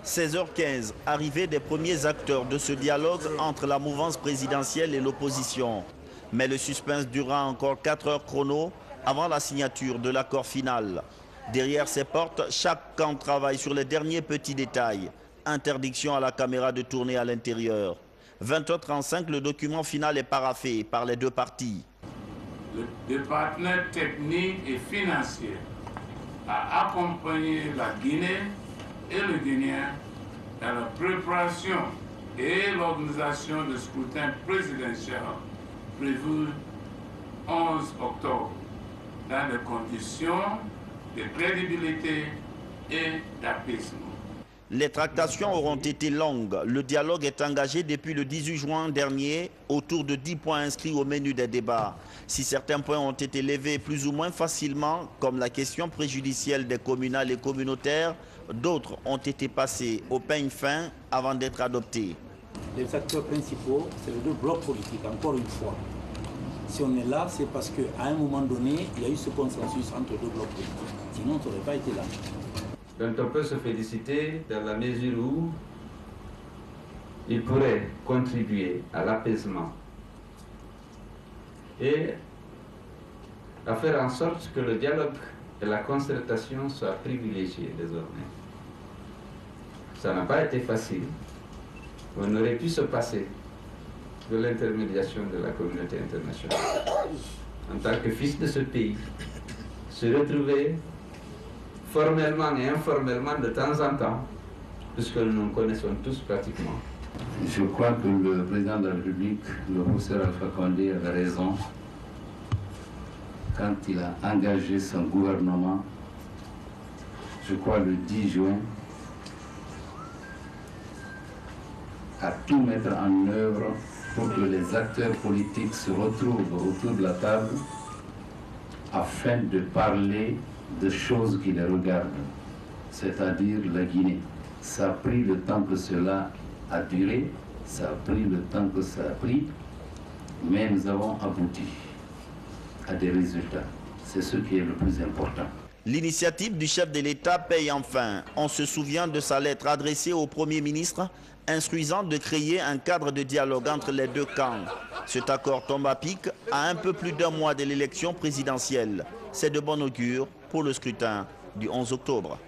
16h15, arrivée des premiers acteurs de ce dialogue entre la mouvance présidentielle et l'opposition. Mais le suspense durera encore 4 heures chrono avant la signature de l'accord final. Derrière ces portes, chaque camp travaille sur les derniers petits détails. Interdiction à la caméra de tourner à l'intérieur. 20h35, le document final est paraphé par les deux parties. Le partenaire technique et financier a accompagné la Guinée et le Guinéen dans la préparation et l'organisation du scrutin présidentiel prévu 11 octobre dans des conditions de crédibilité et d'apaisement. Les tractations auront été longues. Le dialogue est engagé depuis le 18 juin dernier autour de 10 points inscrits au menu des débats. Si certains points ont été levés plus ou moins facilement, comme la question préjudicielle des communales et communautaires, d'autres ont été passés au peigne fin avant d'être adoptés. Les acteurs principaux, c'est les deux blocs politiques, encore une fois. Si on est là, c'est parce qu'à un moment donné, il y a eu ce consensus entre deux blocs politiques. Sinon, on n'aurait pas été là. Donc on peut se féliciter dans la mesure où il pourrait contribuer à l'apaisement et à faire en sorte que le dialogue et la concertation soient privilégiés désormais. Ça n'a pas été facile. On aurait pu se passer de l'intermédiation de la communauté internationale. En tant que fils de ce pays, se retrouver formellement et informellement de temps en temps, puisque nous nous connaissons tous pratiquement. Je crois que le président de la République, le professeur Alpha Condé, avait raison quand il a engagé son gouvernement, je crois le 10 juin, à tout mettre en œuvre pour que les acteurs politiques se retrouvent autour de la table afin de parler de choses qui les regardent, c'est-à-dire la Guinée. Ça a pris le temps que cela a duré, ça a pris le temps que ça a pris, mais nous avons abouti à des résultats. C'est ce qui est le plus important. L'initiative du chef de l'État paye enfin. On se souvient de sa lettre adressée au Premier ministre, instruisant de créer un cadre de dialogue entre les deux camps. Cet accord tombe à pic à un peu plus d'un mois de l'élection présidentielle. C'est de bon augure pour le scrutin du 11 octobre.